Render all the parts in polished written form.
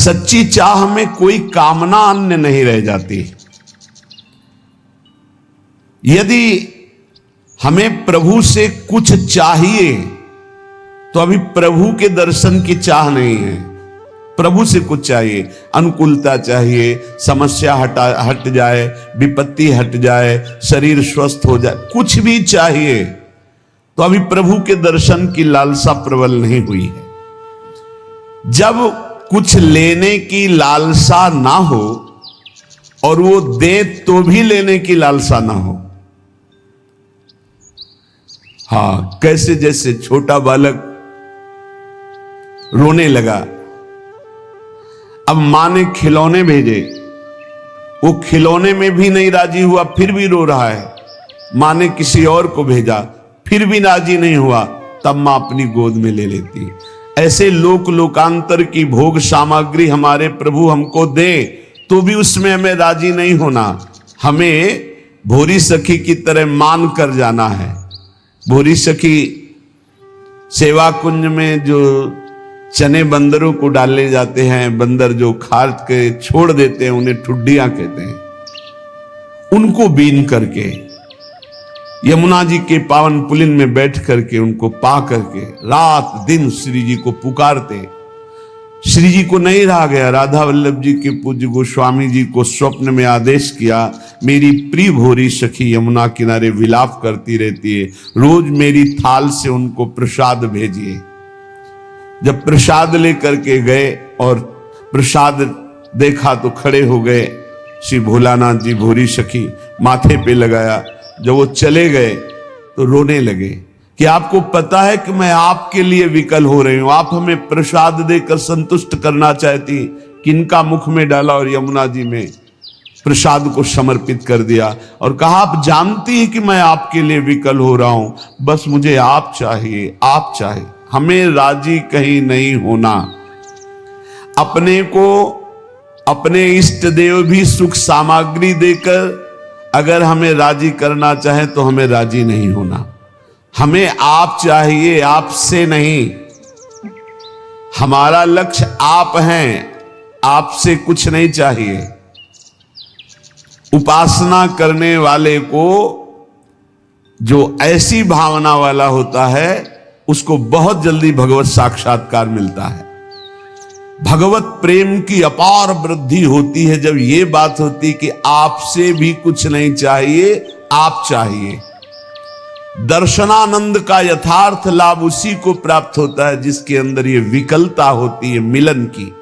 सच्ची चाह में कोई कामना अन्य नहीं रह जाती। यदि हमें प्रभु से कुछ चाहिए तो अभी प्रभु के दर्शन की चाह नहीं है। प्रभु से कुछ चाहिए, अनुकूलता चाहिए, समस्या हट जाए, विपत्ति हट जाए, शरीर स्वस्थ हो जाए, कुछ भी चाहिए तो अभी प्रभु के दर्शन की लालसा प्रबल नहीं हुई है। जब कुछ लेने की लालसा ना हो और वो दे तो भी लेने की लालसा ना हो, हाँ, कैसे जैसे छोटा बालक रोने लगा, अब मां ने खिलौने भेजे, वो खिलौने में भी नहीं राजी हुआ, फिर भी रो रहा है। मां ने किसी और को भेजा, फिर भी राजी नहीं हुआ, तब मां अपनी गोद में ले लेती है। ऐसे लोकांतर की भोग सामग्री हमारे प्रभु हमको दे तो भी उसमें हमें राजी नहीं होना। हमें भोरी सखी की तरह मान कर जाना है। भोरी सखी सेवा कुंज में जो चने बंदरों को डाले जाते हैं, बंदर जो खा के छोड़ देते हैं, उन्हें ठुड्डियां कहते हैं, उनको बीन करके यमुना जी के पावन पुलिन में बैठ करके उनको पा करके रात दिन श्री जी को पुकारते। श्री जी को नहीं रहा गया, राधा वल्लभ जी के पूज्य गोस्वामी जी को स्वप्न में आदेश किया, मेरी प्रिय भोरी सखी यमुना किनारे विलाप करती रहती है, रोज मेरी थाल से उनको प्रसाद भेजिए। जब प्रसाद लेकर के गए और प्रसाद देखा तो खड़े हो गए श्री भोलानाथ जी, भोरी सखी माथे पे लगाया। जब वो चले गए तो रोने लगे कि आपको पता है कि मैं आपके लिए विकल हो रही हूं, आप हमें प्रसाद देकर संतुष्ट करना चाहती, किनका मुख में डाला और यमुना जी में प्रसाद को समर्पित कर दिया और कहा आप जानती हैं कि मैं आपके लिए विकल हो रहा हूं, बस मुझे आप चाहिए, आप चाहिए। हमें राजी कहीं नहीं होना। अपने को अपने इष्ट देव भी सुख सामग्री देकर अगर हमें राजी करना चाहे तो हमें राजी नहीं होना। हमें आप चाहिए, आपसे नहीं। हमारा लक्ष्य आप हैं, आपसे कुछ नहीं चाहिए। उपासना करने वाले को जो ऐसी भावना वाला होता है उसको बहुत जल्दी भगवत साक्षात्कार मिलता है। भगवत प्रेम की अपार वृद्धि होती है जब ये बात होती कि आपसे भी कुछ नहीं चाहिए, आप चाहिए। दर्शनानंद का यथार्थ लाभ उसी को प्राप्त होता है जिसके अंदर ये विकलता होती है मिलन की।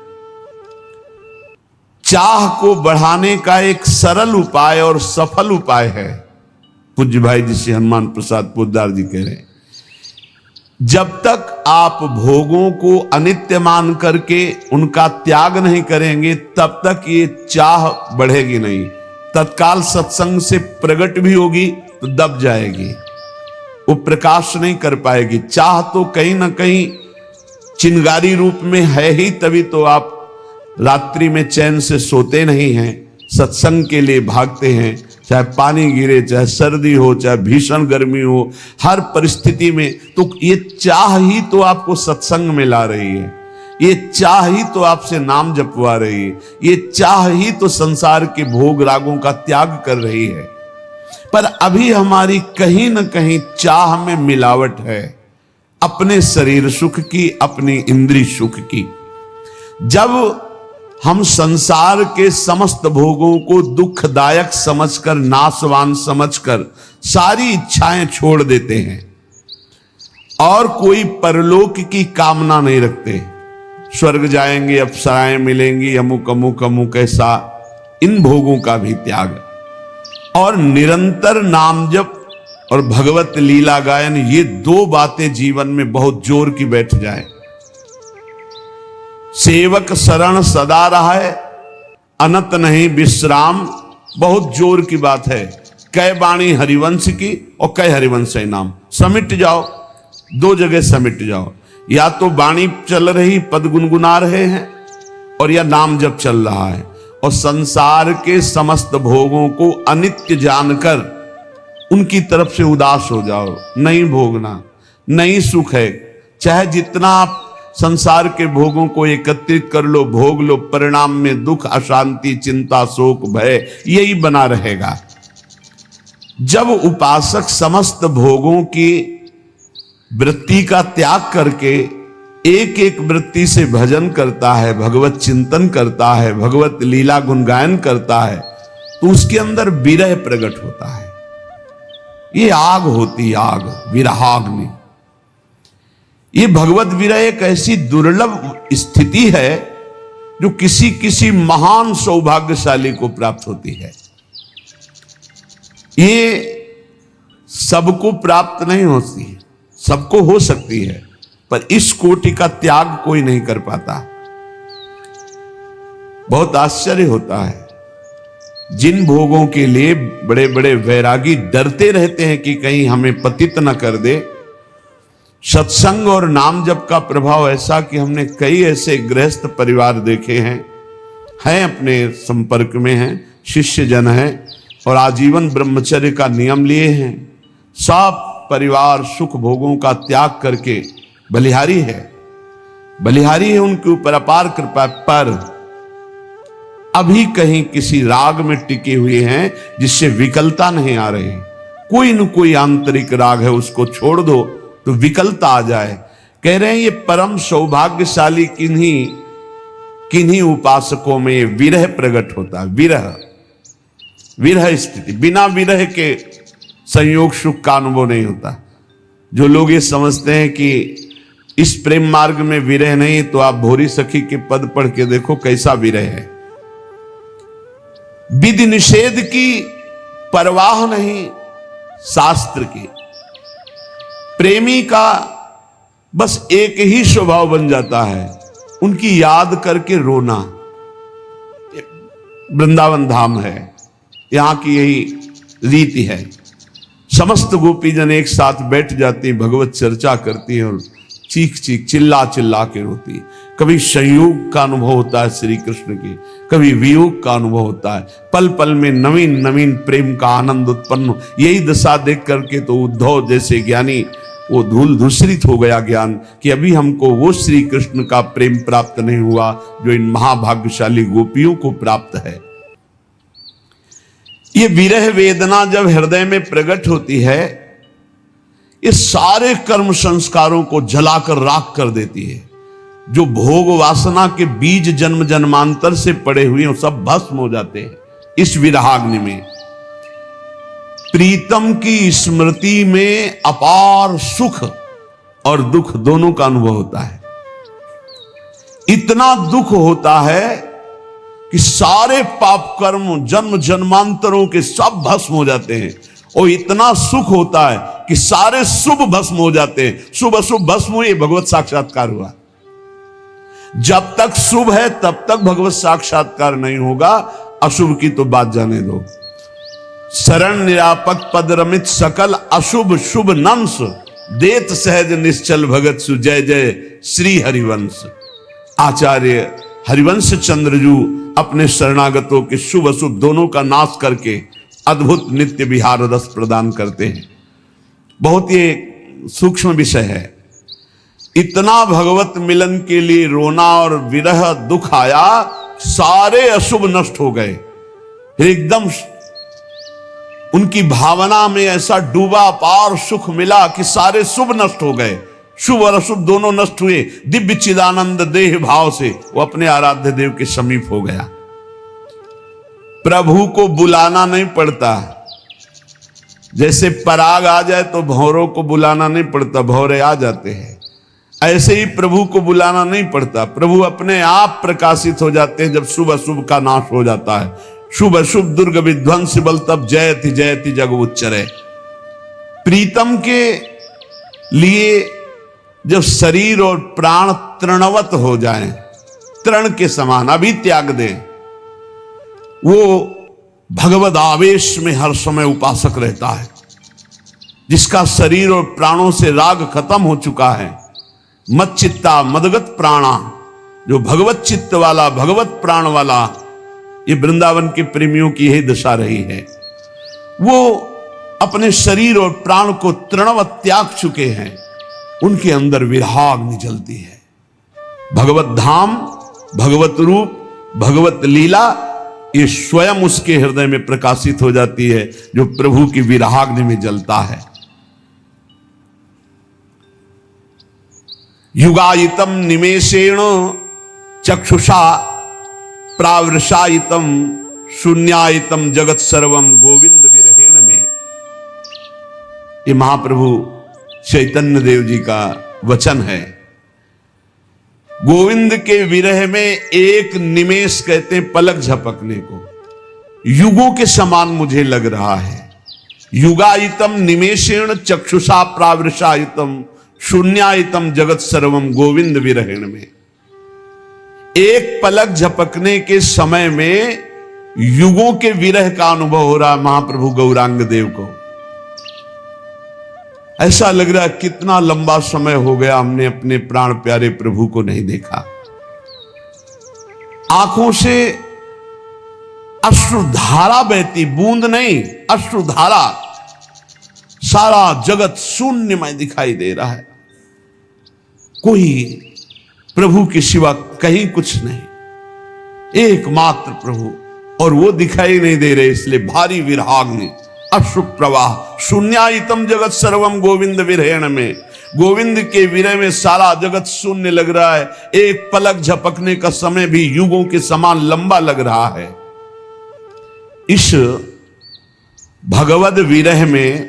चाह को बढ़ाने का एक सरल उपाय और सफल उपाय है, पूज्य भाई जिसे हनुमान प्रसाद पोद्दार जी कह रहे हैं, जब तक आप भोगों को अनित्य मान करके उनका त्याग नहीं करेंगे तब तक ये चाह बढ़ेगी नहीं। तत्काल सत्संग से प्रकट भी होगी तो दब जाएगी, वो प्रकाश नहीं कर पाएगी। चाह तो कहीं ना कहीं चिंगारी रूप में है ही, तभी तो आप रात्रि में चैन से सोते नहीं हैं, सत्संग के लिए भागते हैं। चाहे पानी गिरे, चाहे सर्दी हो, चाहे भीषण गर्मी हो, हर परिस्थिति में तो ये चाह ही तो आपको सत्संग में ला रही है, ये चाह ही तो आपसे नाम जपवा रही है, ये चाह ही तो संसार के भोग रागों का त्याग कर रही है। पर अभी हमारी कहीं ना कहीं चाह में मिलावट है, अपने शरीर सुख की, अपनी इंद्रिय सुख की। जब हम संसार के समस्त भोगों को दुखदायक समझकर, नाशवान समझकर सारी इच्छाएं छोड़ देते हैं और कोई परलोक की कामना नहीं रखते, स्वर्ग जाएंगे, अप्सराएं मिलेंगी, अमुक अमुक अमुक ऐसा, इन भोगों का भी त्याग और निरंतर नाम जप और भगवत लीला गायन, ये दो बातें जीवन में बहुत जोर की बैठ जाए। सेवक शरण सदा रहे, अनत नहीं विश्राम, बहुत जोर की बात है। कै बाणी हरिवंश की और कै हरिवंश नाम, समिट जाओ, दो जगह समिट जाओ। या तो बाणी चल रही, पद गुनगुना रहे हैं, और या नाम जप चल रहा है। और संसार के समस्त भोगों को अनित्य जानकर उनकी तरफ से उदास हो जाओ। नहीं भोगना, नहीं सुख है, चाहे जितना आप संसार के भोगों को एकत्रित कर लो, भोग लो, परिणाम में दुख, अशांति, चिंता, शोक, भय यही बना रहेगा। जब उपासक समस्त भोगों की वृत्ति का त्याग करके एक एक वृत्ति से भजन करता है, भगवत चिंतन करता है, भगवत लीला गुणगायन करता है, तो उसके अंदर विरह प्रकट होता है। ये आग होती, आग, विरहाग्नि। ये भगवत विरह एक ऐसी दुर्लभ स्थिति है जो किसी किसी महान सौभाग्यशाली को प्राप्त होती है। ये सबको प्राप्त नहीं होती है, सबको हो सकती है, पर इस कोटि का त्याग कोई नहीं कर पाता। बहुत आश्चर्य होता है। जिन भोगों के लिए बड़े बड़े वैरागी डरते रहते हैं कि कहीं हमें पतित न कर दे, सत्संग और नाम जप का प्रभाव ऐसा कि हमने कई ऐसे गृहस्थ परिवार देखे हैं अपने संपर्क में हैं, शिष्य जन हैं और आजीवन ब्रह्मचर्य का नियम लिए हैं। सब परिवार सुख भोगों का त्याग करके बलिहारी है उनके ऊपर अपार कृपा, पर अभी कहीं किसी राग में टिके हुए हैं जिससे विकलता नहीं आ रही। कोई न कोई आंतरिक राग है, उसको छोड़ दो तो विकलता आ जाए। कह रहे हैं ये परम सौभाग्यशाली किन्हीं उपासकों में विरह प्रकट होता है। विरह स्थिति, बिना विरह के संयोग सुख का अनुभव नहीं होता। जो लोग ये समझते हैं कि इस प्रेम मार्ग में विरह नहीं, तो आप भोरी सखी के पद पढ़ के देखो कैसा विरह है। विधि निषेध की परवाह नहीं शास्त्र की। प्रेमी का बस एक ही स्वभाव बन जाता है, उनकी याद करके रोना। वृंदावन धाम है, यहां की यही रीति है। समस्त गोपीजन एक साथ बैठ जाती, भगवत चर्चा करती है और चीख चिल्ला के रोती। कभी संयोग का अनुभव होता है श्री कृष्ण की, कभी वियोग का अनुभव होता है। पल पल में नवीन नवीन प्रेम का आनंद उत्पन्न। यही दशा देख करके तो उद्धव जैसे ज्ञानी वो धूल धूसरित हो गया ज्ञान कि अभी हमको वो श्री कृष्ण का प्रेम प्राप्त नहीं हुआ जो इन महाभाग्यशाली गोपियों को प्राप्त है। ये विरह वेदना जब हृदय में प्रकट होती है, ये सारे कर्म संस्कारों को जलाकर राख कर देती है। जो भोग वासना के बीज जन्म जन्मांतर से पड़े हुए हैं, सब भस्म हो जाते हैं इस विरहाग्नि में। प्रीतम की स्मृति में अपार सुख और दुख दोनों का अनुभव होता है। इतना दुख होता है कि सारे पाप कर्म जन्म जन्मांतरों के सब भस्म हो जाते हैं, और इतना सुख होता है कि सारे शुभ भस्म हो जाते हैं। शुभ अशुभ भस्म हुए, भगवत साक्षात्कार हुआ। जब तक शुभ है तब तक भगवत साक्षात्कार नहीं होगा, अशुभ की तो बात जाने दो। शरण निरापक पद रमित सकल अशुभ शुभ नंस, देत सहज निश्चल भगत सु जय जय श्री हरिवंश। आचार्य हरिवंश चंद्रजू अपने शरणागतों के शुभ अशुभ दोनों का नाश करके अद्भुत नित्य विहार रस प्रदान करते हैं। बहुत ये सूक्ष्म विषय है। इतना भगवत मिलन के लिए रोना और विरह दुख आया, सारे अशुभ नष्ट हो गए। फिर एकदम उनकी भावना में ऐसा डूबा पार सुख मिला कि सारे शुभ नष्ट हो गए। शुभ और अशुभ दोनों नष्ट हुए। दिव्य चिदानंद देह भाव से वो अपने आराध्य देव के समीप हो गया। प्रभु को बुलाना नहीं पड़ता। जैसे पराग आ जाए तो भौरों को बुलाना नहीं पड़ता, भौरे आ जाते हैं। ऐसे ही प्रभु को बुलाना नहीं पड़ता, प्रभु अपने आप प्रकाशित हो जाते हैं जब शुभ अशुभ का नाश हो जाता है। शुभ अशुभ दुर्ग विध्वंस बल तब जयति जयति जग उच्चरे। प्रीतम के लिए जब शरीर और प्राण तृणवत हो जाएं, तृण के समान अभी त्याग दें, वो भगवद आवेश में हर समय उपासक रहता है। जिसका शरीर और प्राणों से राग खत्म हो चुका है, मत चित्ता मदगत प्राणा, जो भगवत चित्त वाला भगवत प्राण वाला, ये वृंदावन के प्रेमियों की यही दशा रही है। वो अपने शरीर और प्राण को तृणवत त्याग चुके हैं। उनके अंदर विरहाग्नि जलती है। भगवत धाम, भगवत रूप, भगवत लीला ये स्वयं उसके हृदय में प्रकाशित हो जाती है जो प्रभु की विरहाग्नि में जलता है। युगायितम निमेषेण चक्षुषा प्रावृषायितम शून्यायितम जगत सर्वम गोविंद विरहेण में। ये महाप्रभु चैतन्य देव जी का वचन है। गोविंद के विरह में एक निमेष कहते हैं पलक झपकने को, युगों के समान मुझे लग रहा है। युगायितम निमेषेण चक्षुषा प्रावृषायितम शून्यायितम जगत सर्वम गोविंद विरहेण में। एक पलक झपकने के समय में युगों के विरह का अनुभव हो रहा है महाप्रभु गौरांग देव को। ऐसा लग रहा है कितना लंबा समय हो गया हमने अपने प्राण प्यारे प्रभु को नहीं देखा। आंखों से अश्रुधारा बहती, बूंद नहीं अश्रुधारा। सारा जगत शून्यमय दिखाई दे रहा है, कोई प्रभु के सिवा कहीं कुछ नहीं, एकमात्र प्रभु, और वो दिखाई नहीं दे रहे, इसलिए भारी विरहाग्नि अश्रु प्रवाह। शून्यायितम जगत सर्वम गोविंद विरहेण में, गोविंद के विरह में सारा जगत शून्य लग रहा है। एक पलक झपकने का समय भी युगों के समान लंबा लग रहा है। इस भगवद विरह में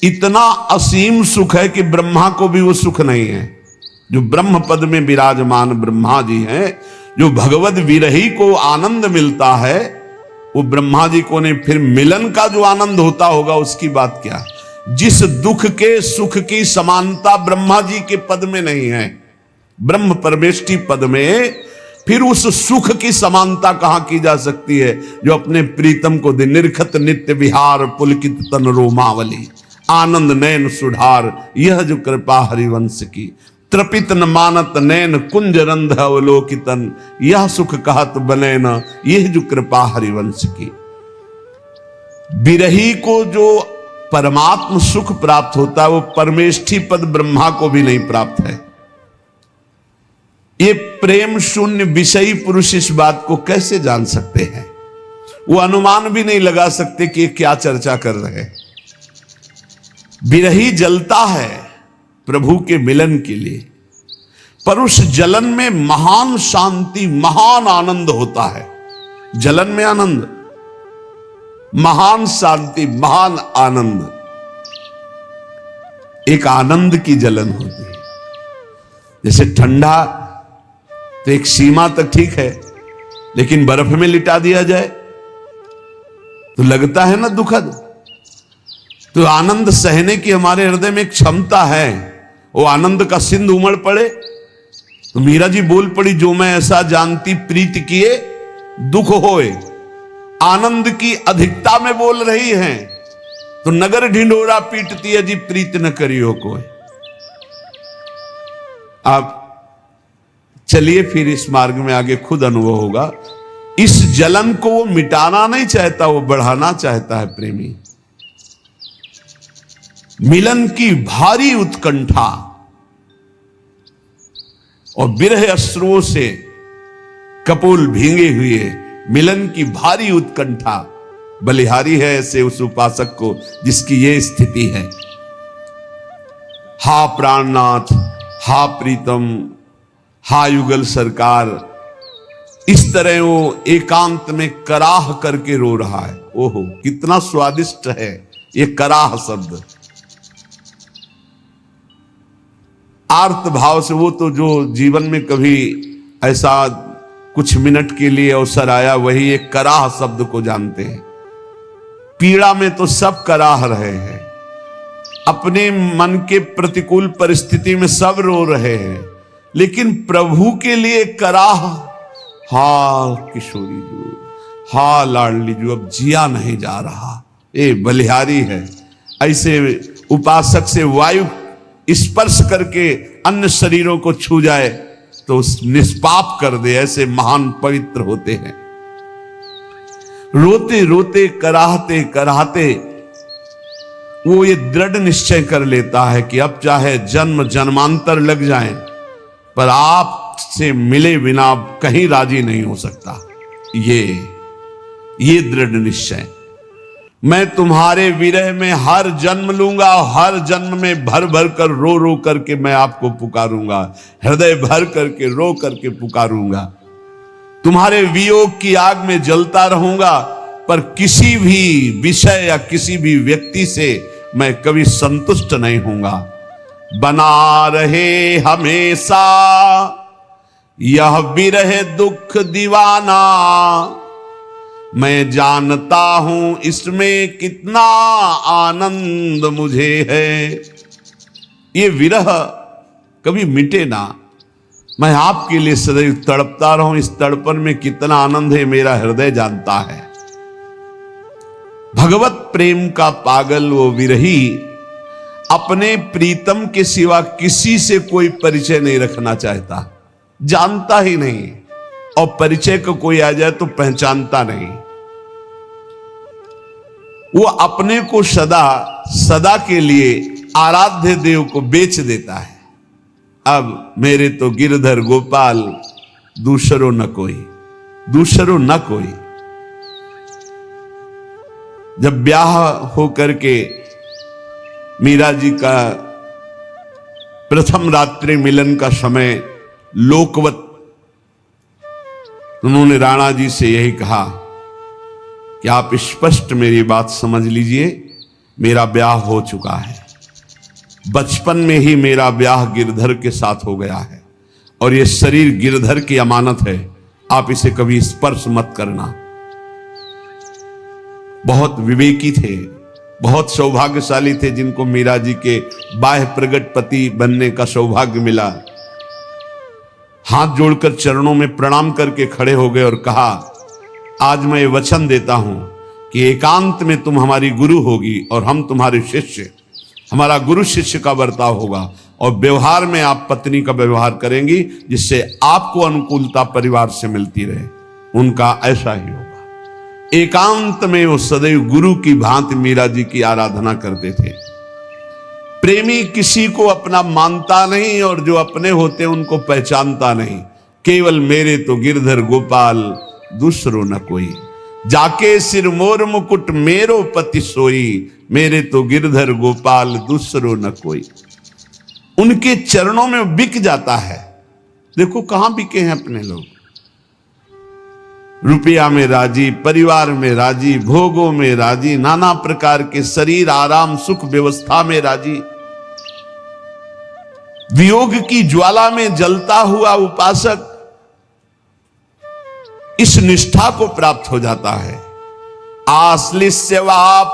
इतना असीम सुख है कि ब्रह्मा को भी वो सुख नहीं है। जो ब्रह्म पद में विराजमान ब्रह्मा जी हैं, जो भगवद विरही को आनंद मिलता है, वो ब्रह्मा जी को नहीं। फिर मिलन का जो आनंद होता होगा उसकी बात क्या। जिस दुख के सुख की समानता ब्रह्मा जी के पद में नहीं है, ब्रह्म परमेष्टि पद में, फिर उस सुख की समानता कहां की जा सकती है जो अपने प्रीतम को दे। निर्खत नित्य विहार पुलकित तन रोमावली, आनंद नयन सुधार, यह जो कृपा हरिवंश की। त्रपित न मानत नैन कुंज रंध अवलोकितन, यह सुख कहत बने न, यह जो कृपा हरिवंश की। विरही को जो परमात्म सुख प्राप्त होता है वो परमेष्ठी पद ब्रह्मा को भी नहीं प्राप्त है। ये प्रेम शून्य विषयी पुरुष इस बात को कैसे जान सकते हैं। वो अनुमान भी नहीं लगा सकते कि क्या चर्चा कर रहे हैं। विरही जलता है प्रभु के मिलन के लिए, पर उस जलन में महान शांति, महान आनंद होता है। जलन में आनंद, महान शांति, महान आनंद। एक आनंद की जलन होती है। जैसे ठंडा तो एक सीमा तक ठीक है, लेकिन बर्फ में लिटा दिया जाए तो लगता है ना दुखद। तो आनंद सहने की हमारे हृदय में एक क्षमता है। वो आनंद का सिंधु उमड़ पड़े तो मीरा जी बोल पड़ी, जो मैं ऐसा जानती प्रीत किए दुख होए। आनंद की अधिकता में बोल रही हैं तो नगर ढिंढोरा पीटती है जी, प्रीत न करियो कोई। आप चलिए फिर इस मार्ग में आगे खुद अनुभव होगा। इस जलन को वो मिटाना नहीं चाहता, वो बढ़ाना चाहता है प्रेमी। मिलन की भारी उत्कंठा और विरह अश्रुओं से कपोल भींगे हुए मिलन की भारी उत्कंठा बलिहारी है ऐसे उस उपासक को जिसकी ये स्थिति है। हा प्राणनाथ, हा प्रीतम, हा युगल सरकार, इस तरह वो एकांत में कराह करके रो रहा है। ओहो कितना स्वादिष्ट है ये कराह शब्द। आर्त भाव से, वो तो जो जीवन में कभी ऐसा कुछ मिनट के लिए अवसर आया वही एक कराह शब्द को जानते हैं। पीड़ा में तो सब कराह रहे हैं, अपने मन के प्रतिकूल परिस्थिति में सब रो रहे हैं, लेकिन प्रभु के लिए कराह। हा किशोरी जो, हा लाडली जो, अब जिया नहीं जा रहा। ये बलिहारी है। ऐसे उपासक से वायु स्पर्श करके अन्य शरीरों को छू जाए तो निष्पाप कर दे, ऐसे महान पवित्र होते हैं। रोते रोते कराहते कराहते वो ये दृढ़ निश्चय कर लेता है कि अब चाहे जन्म जन्मांतर लग जाएं, पर आप से मिले बिना कहीं राजी नहीं हो सकता। ये दृढ़ निश्चय, मैं तुम्हारे विरह में हर जन्म लूंगा, हर जन्म में भर भर कर रो रो करके मैं आपको पुकारूंगा, हृदय भर करके रो करके पुकारूंगा। तुम्हारे वियोग की आग में जलता रहूंगा, पर किसी भी विषय या किसी भी व्यक्ति से मैं कभी संतुष्ट नहीं होऊंगा। बना रहे हमेशा यह विरह दुख दीवाना, मैं जानता हूं इसमें कितना आनंद मुझे है। ये विरह कभी मिटे ना, मैं आपके लिए सदैव तड़पता रहूं, इस तड़पन में कितना आनंद है मेरा हृदय जानता है। भगवत प्रेम का पागल वो विरही अपने प्रीतम के सिवा किसी से कोई परिचय नहीं रखना चाहता, जानता ही नहीं, और परिचय को कोई आ जाए तो पहचानता नहीं। वो अपने को सदा सदा के लिए आराध्य देव को बेच देता है। अब मेरे तो गिरधर गोपाल दूसरो न कोई, दूसरो न कोई। जब ब्याह होकर के मीरा जी का प्रथम रात्रि मिलन का समय लोकवत, उन्होंने राणा जी से यही कहा कि आप स्पष्ट मेरी बात समझ लीजिए, मेरा ब्याह हो चुका है, बचपन में ही मेरा ब्याह गिरधर के साथ हो गया है, और यह शरीर गिरधर की अमानत है, आप इसे कभी स्पर्श मत करना। बहुत विवेकी थे, बहुत सौभाग्यशाली थे जिनको मीरा जी के बाह्य प्रगट पति बनने का सौभाग्य मिला। हाथ जोड़कर चरणों में प्रणाम करके खड़े हो गए और कहा, आज मैं ये वचन देता हूं कि एकांत में तुम हमारी गुरु होगी और हम तुम्हारे शिष्य, हमारा गुरु शिष्य का बर्ताव होगा, और व्यवहार में आप पत्नी का व्यवहार करेंगी जिससे आपको अनुकूलता परिवार से मिलती रहे। उनका ऐसा ही होगा। एकांत में वो सदैव गुरु की भांति मीरा जी की आराधना करते थे। प्रेमी किसी को अपना मानता नहीं, और जो अपने होते उनको पहचानता नहीं। केवल मेरे तो गिरधर गोपाल दूसरो न कोई, जाके सिर मोर मुकुट मेरो पति सोई, मेरे तो गिरधर गोपाल दूसरो न कोई। उनके चरणों में बिक जाता है। देखो कहां बिके हैं अपने लोग, रुपया में राजी, परिवार में राजी, भोगों में राजी, नाना प्रकार के शरीर आराम सुख व्यवस्था में राजी। वियोग की ज्वाला में जलता हुआ उपासक इस निष्ठा को प्राप्त हो जाता है। आश्लिष्य वापाद